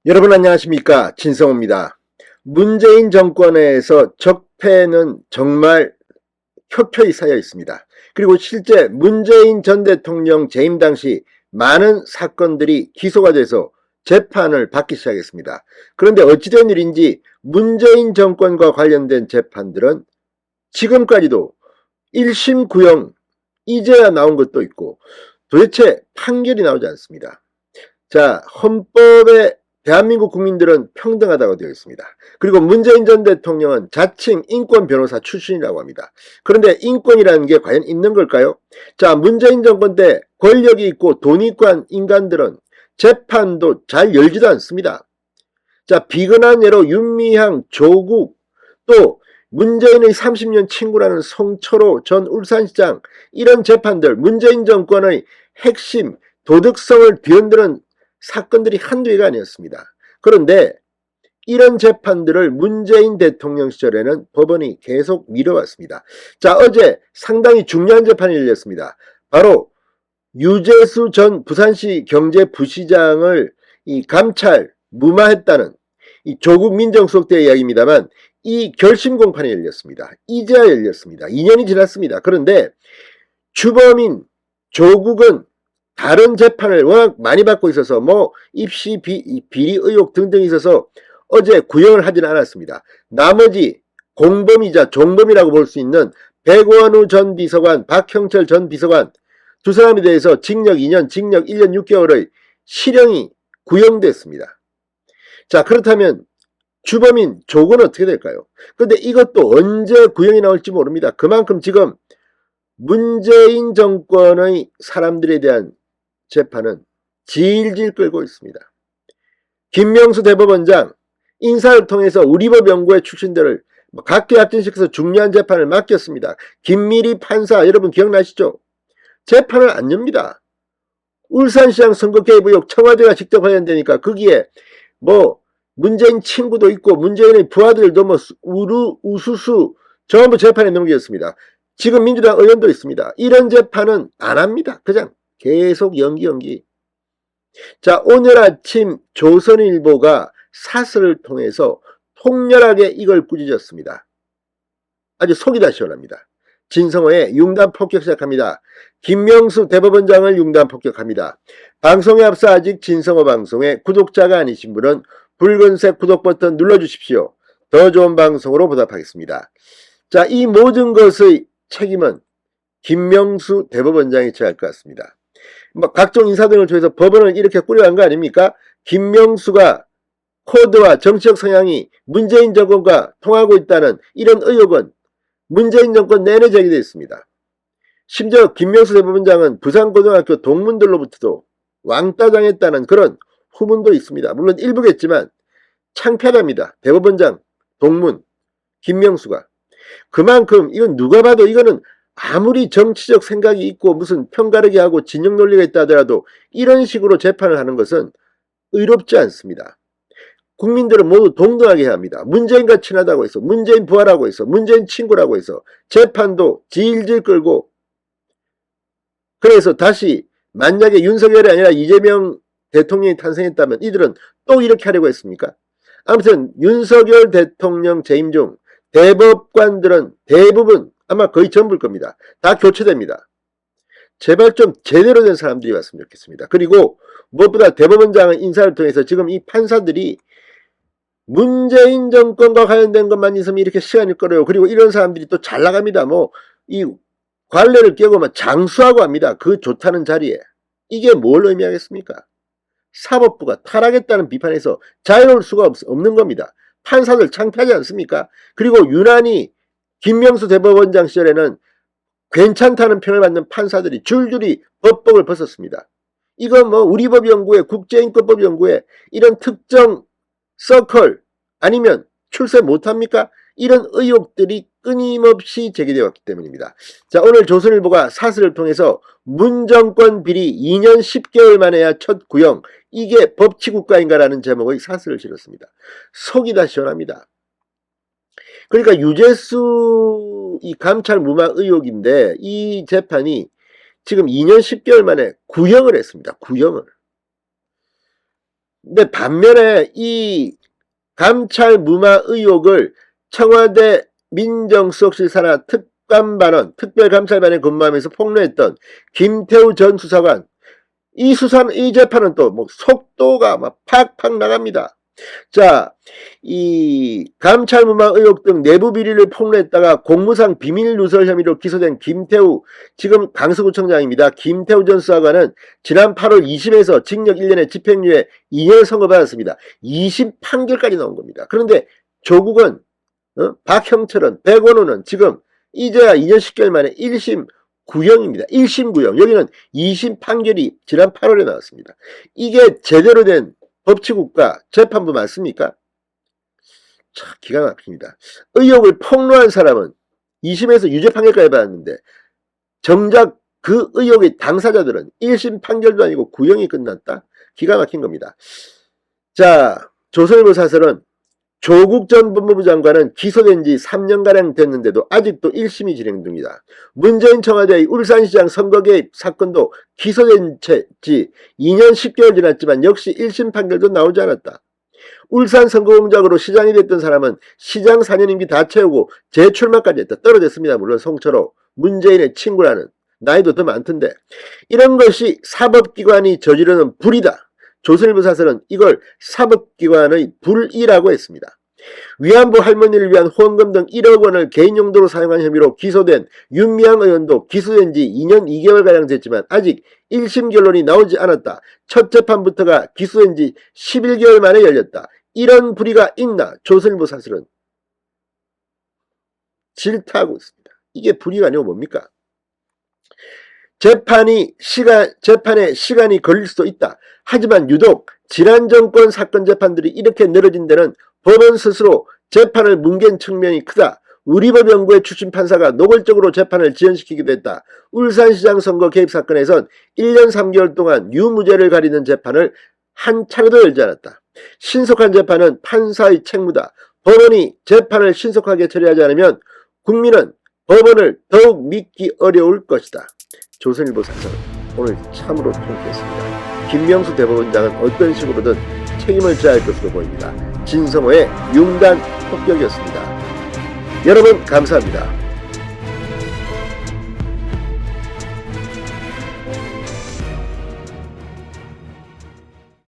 여러분 안녕하십니까, 진성호입니다. 문재인 정권에서 적폐는 정말 켜켜이 쌓여 있습니다. 그리고 실제 문재인 전 대통령 재임 당시 많은 사건들이 기소가 돼서 재판을 받기 시작했습니다. 그런데 어찌된 일인지 문재인 정권과 관련된 재판들은 지금까지도 1심 구형 이제야 나온 것도 있고 도대체 판결이 나오지 않습니다. 자, 헌법에 대한민국 국민들은 평등하다고 되어 있습니다. 그리고 문재인 전 대통령은 자칭 인권 변호사 출신이라고 합니다. 그런데 인권이라는 게 과연 있는 걸까요? 자, 문재인 정권 때 권력이 있고 돈이 있고 한 인간들은 재판도 잘 열지도 않습니다. 자, 비근한 예로 윤미향, 조국, 또 문재인의 30년 친구라는 송철호 전 울산시장, 이런 재판들, 문재인 정권의 핵심 도덕성을 뒤흔드는 사건들이 한두 개가 아니었습니다. 그런데 이런 재판들을 문재인 대통령 시절에는 법원이 계속 미뤄왔습니다. 자, 어제 상당히 중요한 재판이 열렸습니다. 바로 유재수 전 부산시 경제부시장을 감찰 무마했다는 이 조국 민정수석 때 이야기입니다만, 이 결심 공판이 열렸습니다. 이제야 열렸습니다. 2년이 지났습니다. 그런데 주범인 조국은 다른 재판을 워낙 많이 받고 있어서 입시 비리 의혹 등등이 있어서 어제 구형을 하지는 않았습니다. 나머지 공범이자 종범이라고 볼 수 있는 백원우 전 비서관, 박형철 전 비서관 두 사람에 대해서 징역 2년, 징역 1년 6개월의 실형이 구형됐습니다. 자, 그렇다면 주범인 조국은 어떻게 될까요? 근데 이것도 언제 구형이 나올지 모릅니다. 그만큼 지금 문재인 정권의 사람들에 대한 재판은 질질 끌고 있습니다. 김명수 대법원장 인사를 통해서 우리법 연구회 출신들을 각계합진시켜서 중요한 재판을 맡겼습니다. 김미리 판사 여러분 기억나시죠? 재판을 안 엽니다. 울산시장 선거 개입 의혹 청와대가 직접 관련되니까 거기에 문재인 친구도 있고 문재인의 부하들도 우수수 전부 재판에 넘겼습니다. 지금 민주당 의원도 있습니다. 이런 재판은 안 합니다. 그냥 계속 연기. 자, 오늘 아침 조선일보가 사설을 통해서 통렬하게 이걸 꾸짖었습니다. 아주 속이 다 시원합니다. 진성호의 융단 폭격 시작합니다. 김명수 대법원장을 융단 폭격합니다. 방송에 앞서 아직 진성호 방송의 구독자가 아니신 분은 붉은색 구독 버튼 눌러주십시오. 더 좋은 방송으로 보답하겠습니다. 자, 이 모든 것의 책임은 김명수 대법원장이 져야 할 것 같습니다. 각종 인사 등을 통해서 법원을 이렇게 꾸려간 거 아닙니까? 김명수가 코드와 정치적 성향이 문재인 정권과 통하고 있다는 이런 의혹은 문재인 정권 내내 제기되어 있습니다. 심지어 김명수 대법원장은 부산고등학교 동문들로부터도 왕따당했다는 그런 후문도 있습니다. 물론 일부겠지만 창피하답니다. 대법원장 동문 김명수가. 그만큼 이건 누가 봐도 이거는 아무리 정치적 생각이 있고 무슨 편가르기 하고 진영 논리가 있다 하더라도 이런 식으로 재판을 하는 것은 의롭지 않습니다. 국민들은 모두 동등하게 해야 합니다. 문재인과 친하다고 해서, 문재인 부하라고 해서, 문재인 친구라고 해서 재판도 질질 끌고, 그래서 다시 만약에 윤석열이 아니라 이재명 대통령이 탄생했다면 이들은 또 이렇게 하려고 했습니까? 아무튼 윤석열 대통령 재임 중 대법관들은 대부분 아마 거의 전부일 겁니다. 다 교체됩니다. 제발 좀 제대로 된 사람들이 왔으면 좋겠습니다. 그리고 무엇보다 대법원장의 인사를 통해서 지금 이 판사들이 문재인 정권과 관련된 것만 있으면 이렇게 시간이 끌어요. 그리고 이런 사람들이 또 잘 나갑니다. 이 관례를 깨고 장수하고 합니다. 그 좋다는 자리에. 이게 뭘 의미하겠습니까? 사법부가 타락했다는 비판에서 자유로울 수가 없는 겁니다. 판사들 창피하지 않습니까? 그리고 유난히 김명수 대법원장 시절에는 괜찮다는 평을 받는 판사들이 줄줄이 법복을 벗었습니다. 이건 우리법 연구회, 국제인권법 연구회 이런 특정 서클 아니면 출세 못합니까? 이런 의혹들이 끊임없이 제기되어 왔기 때문입니다. 자, 오늘 조선일보가 사설을 통해서 문정권 비리 2년 10개월 만에야 첫 구형, 이게 법치국가인가라는 제목의 사설을 실었습니다. 속이 다 시원합니다. 그러니까 유재수 이 감찰 무마 의혹인데 이 재판이 지금 2년 10개월 만에 구형을 했습니다. 구형을. 근데 반면에 이 감찰 무마 의혹을 청와대 민정수석실 산하 특별감찰반에 근무하면서 폭로했던 김태우 전 수사관, 이 재판은 또 뭐 속도가 막 팍팍 나갑니다. 자, 이 감찰 무마 의혹 등 내부 비리를 폭로했다가 공무상 비밀 누설 혐의로 기소된 김태우, 지금 강서구청장입니다. 김태우 전 수사관은 지난 8월 2심에서 징역 1년에 집행유예 2년을 선고받았습니다. 2심 판결까지 나온 겁니다. 그런데 조국은, 박형철은, 백원호는 지금 이제야 2년 10개월 만에 1심 구형입니다. 1심 구형. 여기는 2심 판결이 지난 8월에 나왔습니다. 이게 제대로 된 법치국가 재판부 맞습니까? 참 기가 막힙니다. 의혹을 폭로한 사람은 2심에서 유죄 판결까지 받았는데 정작 그 의혹의 당사자들은 1심 판결도 아니고 구형이 끝났다? 기가 막힌 겁니다. 자, 조선일보 사설은 조국 전 법무부 장관은 기소된 지 3년가량 됐는데도 아직도 1심이 진행 중이다. 문재인 청와대의 울산시장 선거 개입 사건도 기소된 지 2년 10개월 지났지만 역시 1심 판결도 나오지 않았다. 울산 선거 공작으로 시장이 됐던 사람은 시장 4년 임기 다 채우고 재출마까지 했다. 떨어졌습니다. 물론 송철호, 문재인의 친구라는, 나이도 더 많던데. 이런 것이 사법기관이 저지르는 불이다. 조선일보 사설은 이걸 사법기관의 불이라고 했습니다. 위안부 할머니를 위한 후원금 등 1억 원을 개인 용도로 사용한 혐의로 기소된 윤미향 의원도 기소된 지 2년 2개월가량 됐지만 아직 1심 결론이 나오지 않았다. 첫 재판부터가 기소된 지 11개월 만에 열렸다. 이런 불의가 있나? 조선일보 사설은 질타하고 있습니다. 이게 불의가 아니고 뭡니까? 재판에 시간이 걸릴 수도 있다. 하지만 유독 지난 정권 사건 재판들이 이렇게 늘어진 데는 법원 스스로 재판을 뭉갠 측면이 크다. 우리법연구회 출신 판사가 노골적으로 재판을 지연시키기도 했다. 울산시장 선거 개입 사건에선 1년 3개월 동안 유무죄를 가리는 재판을 한 차례도 열지 않았다. 신속한 재판은 판사의 책무다. 법원이 재판을 신속하게 처리하지 않으면 국민은 법원을 더욱 믿기 어려울 것이다. 조선일보 사설 오늘 참으로 통쾌했습니다. 김명수 대법원장은 어떤 식으로든 책임을 져야 할 것으로 보입니다. 진성호의 융단 폭격이었습니다. 여러분 감사합니다.